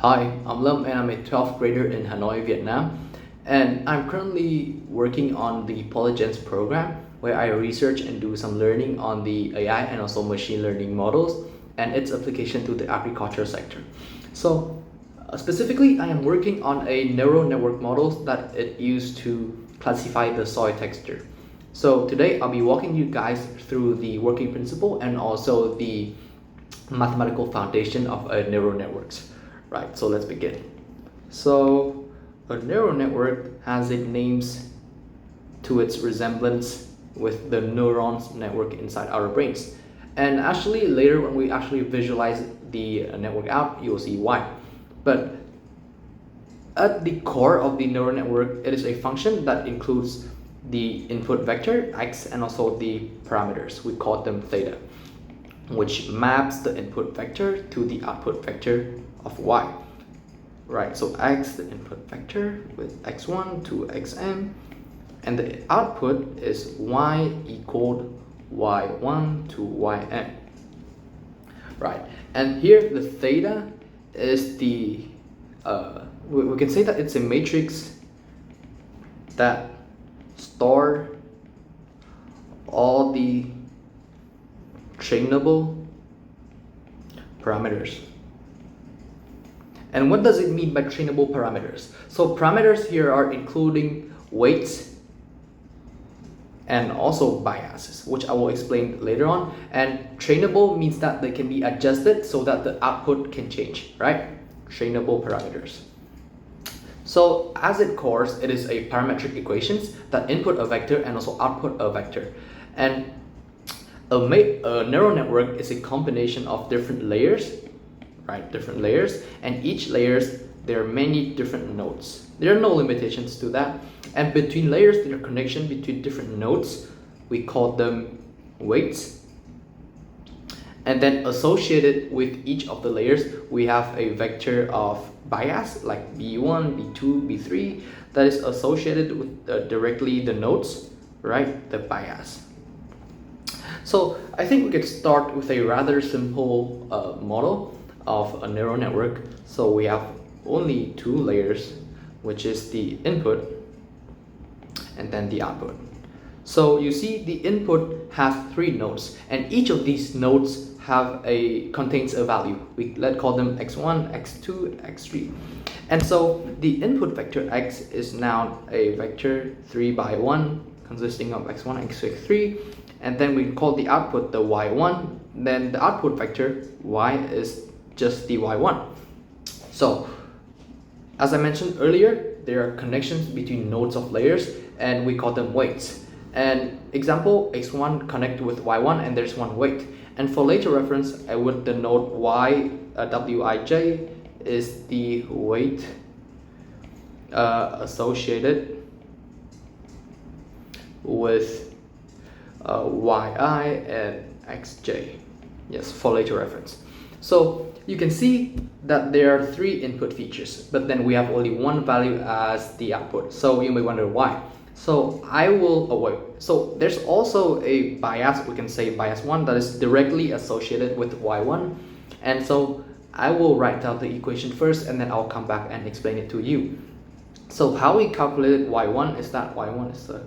Hi, I'm Lâm and I'm a 12th grader in Hanoi, Vietnam. And I'm currently working on the Polygens program where I research and do some learning on the AI and also machine learning models and its application to the agriculture sector. Specifically, I am working on a neural network model that it used to classify the soil texture. So today I'll be walking you guys through the working principle and also the mathematical foundation of neural networks. Right, so let's begin. So a neural network has its names to its resemblance with the neurons network inside our brains. And actually later when we actually visualize the network out, you'll see why. But at the core of the neural network, it is a function that includes the input vector x and also the parameters. We call them theta, which maps the input vector to the output vector of y. Right, so x, the input vector with x1 to xm, and the output is y equaled y1 to ym. Right, and here the theta is the, we can say that it's a matrix that store all the trainable parameters. And what does it mean by trainable parameters? So parameters here are including weights and also biases, which I will explain later on. And trainable means that they can be adjusted so that the output can change, right? Trainable parameters. So as its core, it is a parametric equations that input a vector and also output a vector. And a neural network is a combination of different layers, right? Different layers, and each layers there are many different nodes. There are no limitations to that. And between layers, there are connection between different nodes. We call them weights. And then associated with each of the layers, we have a vector of bias like B1, B2, B3 that is associated with directly the nodes, right? The bias. So I think we could start with a rather simple model of a neural network. So we have only two layers, which is the input and then the output. So you see the input has three nodes, and each of these nodes contains a value. Let's call them x1, x2, x3. And so the input vector x is now a vector 3 by 1 consisting of x1, x2, x3. And then we call the output the y1. Then the output vector y is just the y1. So as I mentioned earlier, there are connections between nodes of layers and we call them weights. And example, x1 connect with y1 and there's one weight. And for later reference, I would denote y, wij is the weight associated with yi and xj. Yes, for later reference. So you can see that there are three input features, but then we have only one value as the output. So you may wonder why. So so there's also a bias, we can say bias 1, that is directly associated with y1. And so I will write down the equation first and then I'll come back and explain it to you. So how we calculated y1 is that y1 is the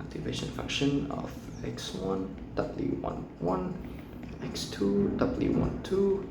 activation function of x1, w11, x2, w12,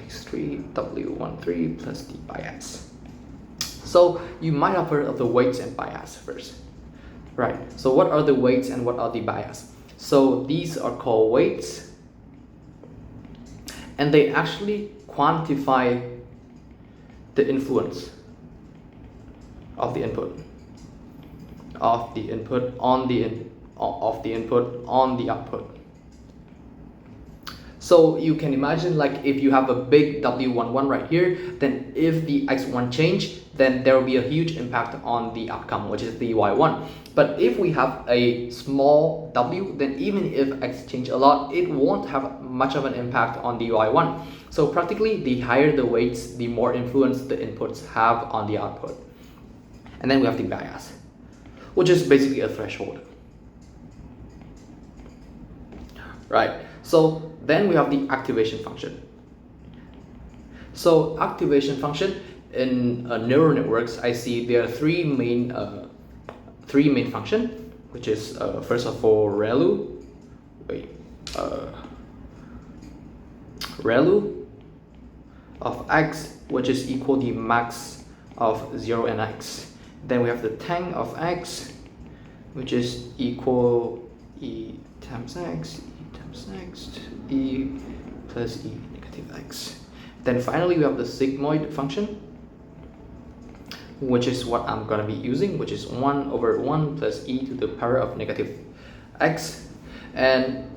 x3, w13 plus the bias. So you might have heard of the weights and bias first. Right, so what are the weights and what are the bias? So these are called weights, and they actually quantify the influence of the input on the output. So you can imagine, like, if you have a big w11 right here, then if the x1 change, then there will be a huge impact on the outcome, which is the y1. But if we have a small w, then even if x change a lot, it won't have much of an impact on the y1. So practically, the higher the weights, the more influence the inputs have on the output. And then we have the bias, which is basically a threshold. Right, so then we have the activation function. So activation function in neural networks, I see there are three main function, which is first of all ReLU of x, which is equal the max of 0 and x. Then we have the tanh of x, which is equal e times x, e plus e negative x. Then finally we have the sigmoid function, which is what I'm going to be using, which is 1 over 1 plus e to the power of negative x. And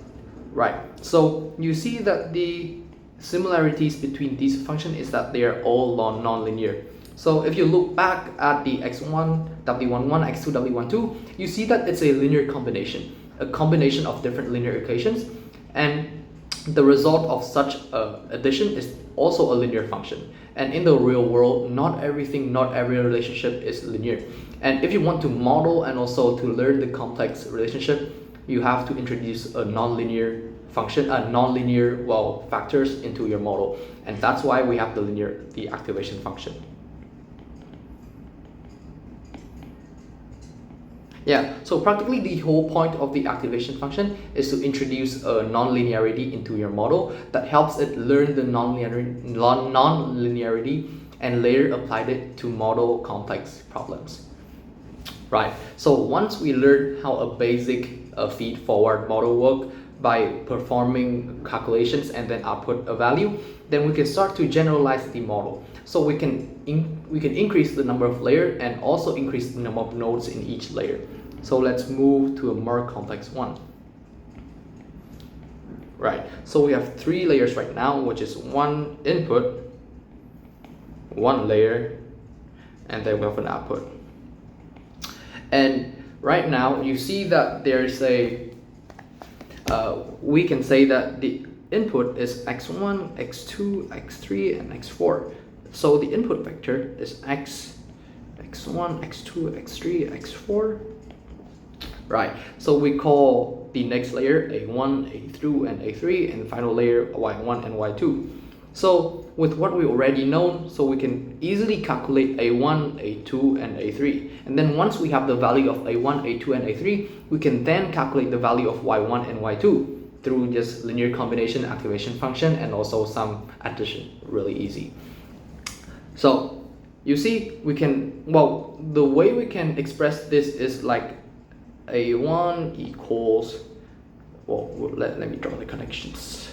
right, so you see that the similarities between these functions is that they are all non-linear. So if you look back at the x1, w11, x2, w12, you see that it's a linear combination, a combination of different linear equations, and the result of such addition is also a linear function. And in the real world, not every relationship is linear. And if you want to model and also to learn the complex relationship, you have to introduce a non-linear function, factors into your model. And that's why we have the activation function. Yeah, so practically the whole point of the activation function is to introduce a non-linearity into your model that helps it learn the non-linearity and later applied it to model complex problems. Right, so once we learn how a basic feed-forward model works by performing calculations and then output a value, then we can start to generalize the model. So we can increase the number of layers and also increase the number of nodes in each layer. So let's move to a more complex one. Right, so we have 3 layers right now, which is 1 input, 1 layer, and then we have an output. And right now you see that there's we can say that the input is x1, x2, x3, and x4. So the input vector is x1, x2, x3, x4. Right, so we call the next layer A1, A2, and A3, and the final layer Y1 and Y2. So with what we already know, so we can easily calculate A1, A2, and A3. And then once we have the value of A1, A2, and A3, we can then calculate the value of Y1 and Y2 through just linear combination, activation function, and also some addition. Really easy. So you see, we can, the way we can express this is like A1 equals, let me draw the connections.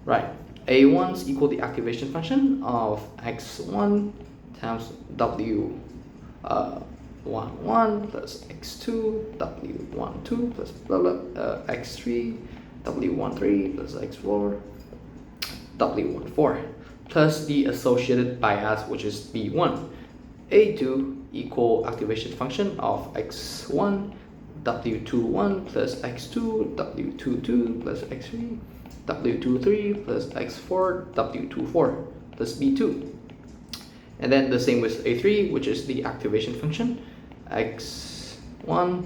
Right, A1 is equal the activation function of x1 times w11 plus x2 w12 plus blah blah x3 w13 plus x4 w14 plus the associated bias, which is b1. A2 equal activation function of x1 w21 plus x2 w22 plus x3 w23 plus x4 w24 plus b2. And then the same with A3, which is the activation function, x1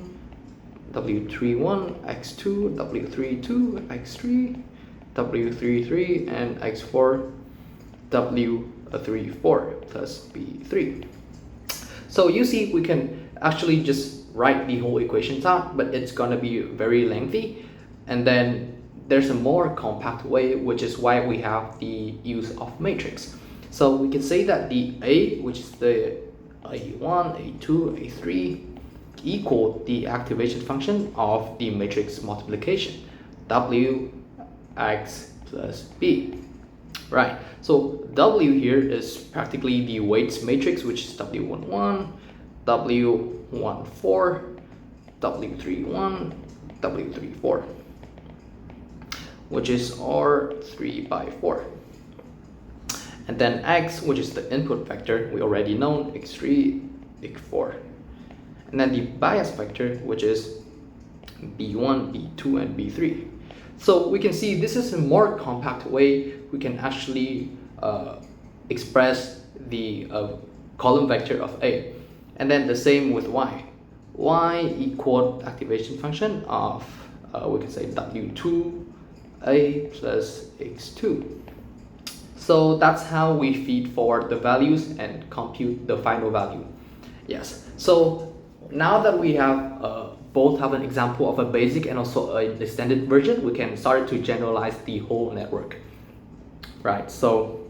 w31 x2 w32 x3 w33 and x4 w34 plus b3. So you see, we can actually just write the whole equations out, but it's gonna be very lengthy. And then there's a more compact way, which is why we have the use of matrix. So we can say that the A, which is the A1, A2, A3, equal the activation function of the matrix multiplication, W x plus B. Right, so W here is practically the weights matrix, which is W11, W14, W31, W34, which is R3 by 4. And then X, which is the input vector, we already know, X3, X4. And then the bias vector, which is B1, B2, and B3. So we can see this is a more compact way we can actually express the column vector of A. And then the same with Y. Y equal activation function of, we can say W2A plus X2. So that's how we feed forward the values and compute the final value. Yes, so now that we have both have an example of a basic and also an extended version, we can start to generalize the whole network. Right, so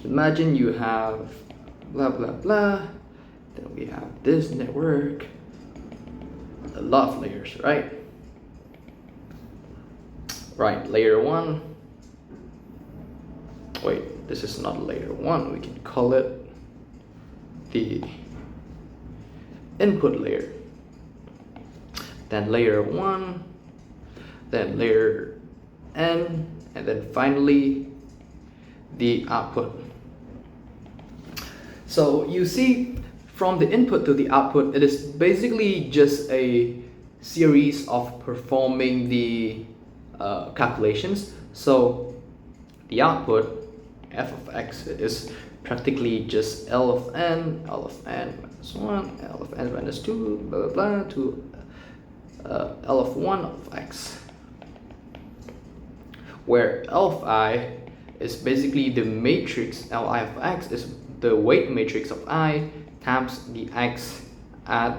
imagine you have blah blah blah, then we have this network, a lot of layers, right? Right, layer 1. Wait, this is not layer 1, we can call it the input layer. Then layer 1, then layer n, and then finally the output. So you see, from the input to the output, it is basically just a series of performing the calculations. So the output f of x is practically just L of n minus 1, L of n minus 2, blah blah blah, to L of 1 of x, where L of I is basically the matrix. Li of x is the weight matrix of I times the x at,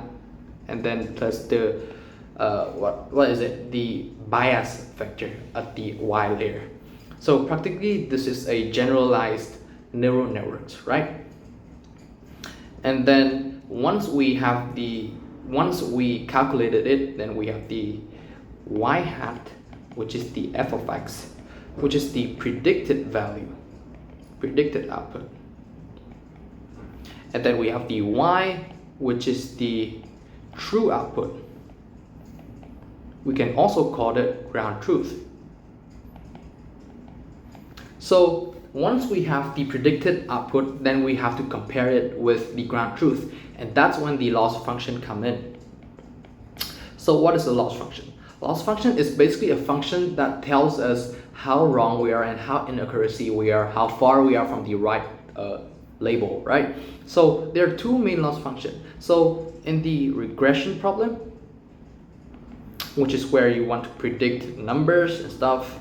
and then plus the what is it, the bias vector at the y layer. So practically this is a generalized neural networks, right? And then once we calculated it, then we have the y hat, which is the f of x, which is the predicted value, predicted output. And then we have the y, which is the true output. We can also call it ground truth. So once we have the predicted output, then we have to compare it with the ground truth, and that's when the loss function come in. So what is the loss function? Loss function is basically a function that tells us how wrong we are and how inaccuracy we are, how far we are from the right label, right? So there are two main loss functions. So in the regression problem, which is where you want to predict numbers and stuff,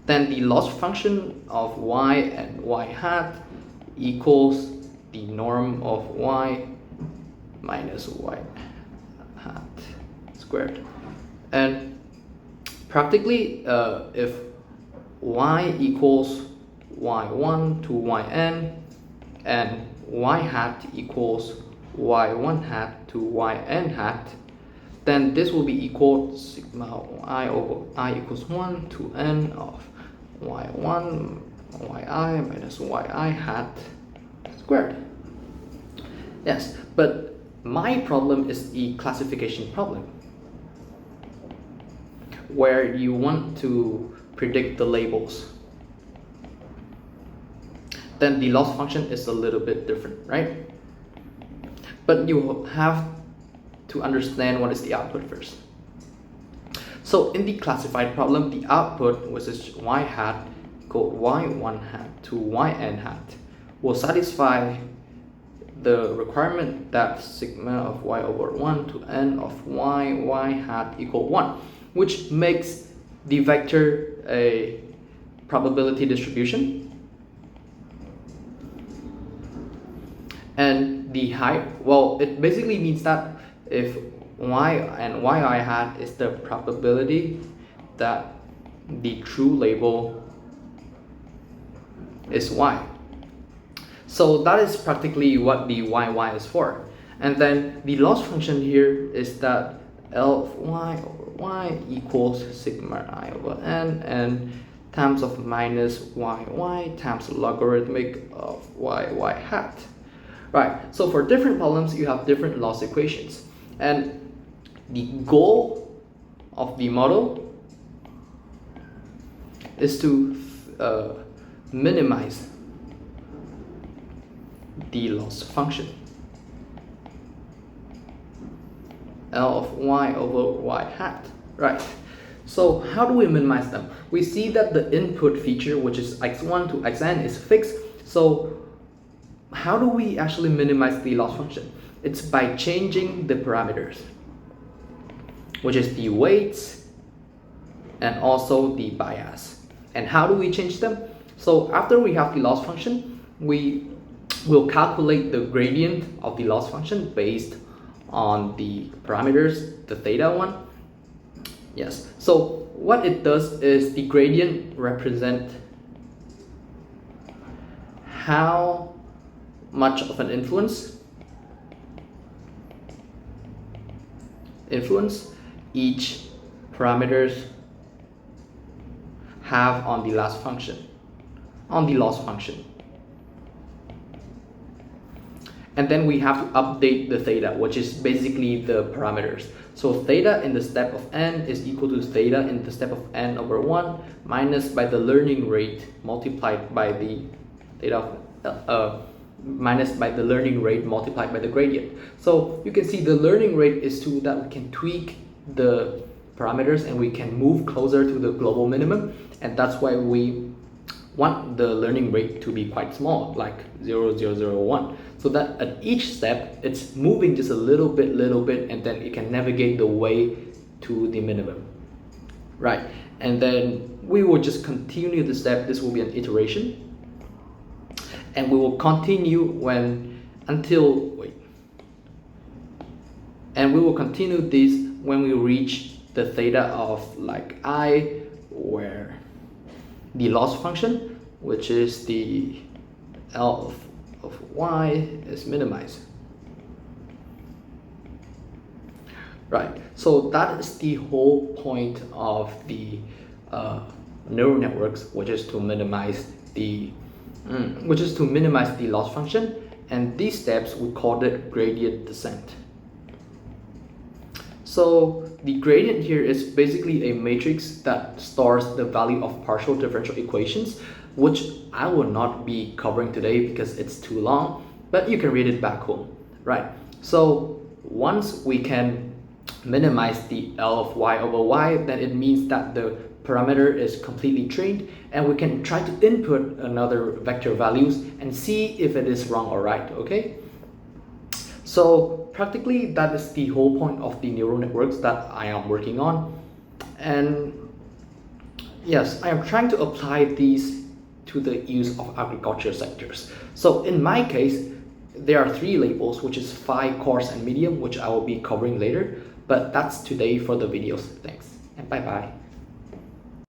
then the loss function of y and y hat equals the norm of y minus y hat squared. And practically if y equals y1 to yn and y hat equals y1 hat to yn hat, then this will be equal sigma I over I equals 1 to n of y1 yi minus yi hat squared. Yes, but my problem is the classification problem, where you want to predict the labels. Then the loss function is a little bit different, right? But you have to understand what is the output first. So in the classified problem, the output, which is y hat equal y1 hat to yn hat, will satisfy the requirement that sigma of y over 1 to n of y hat equal 1, which makes the vector a probability distribution. And the height, well, it basically means that if y and yi hat is the probability that the true label is y. So that is practically what the y is for. And then the loss function here is that L of y over y equals sigma I over n times of minus y times logarithmic of y hat. Right, so for different problems, you have different loss equations. And the goal of the model is to minimize the loss function. L of y over y hat, right? So how do we minimize them? We see that the input feature, which is x1 to xn, is fixed. So how do we actually minimize the loss function? It's by changing the parameters, which is the weights and also the bias. And how do we change them? So after we have the loss function, we will calculate the gradient of the loss function based on the parameters, the theta one. Yes, so what it does is the gradient represent how much of an influence each parameters have on the loss function. And then we have to update the theta, which is basically the parameters. So theta in the step of n is equal to theta in the step of n over 1 minus by the learning rate multiplied by the theta minus by the learning rate multiplied by the gradient. So you can see the learning rate is so that we can tweak the parameters and we can move closer to the global minimum, and that's why we want the learning rate to be quite small, like 0.0001, so that at each step it's moving just a little bit, and then it can navigate the way to the minimum, right? And then we will just continue the step. This will be an iteration, and we will continue and we will continue this when we reach the theta of like I, where the loss function, which is the L of y, is minimized. Right, so that is the whole point of the neural networks, which is to minimize the loss function, and these steps we call it gradient descent. So the gradient here is basically a matrix that stores the value of partial differential equations, which I will not be covering today because it's too long, but you can read it back home, right? So once we can minimize the L of y over y, then it means that the parameter is completely trained, and we can try to input another vector values and see if it is wrong or right, okay? So practically that is the whole point of the neural networks that I am working on. And yes, I am trying to apply these to the use of agriculture sectors. So in my case, there are 3 labels, which is phi, coarse, and medium, which I will be covering later. But that's today for the videos. Thanks and bye-bye.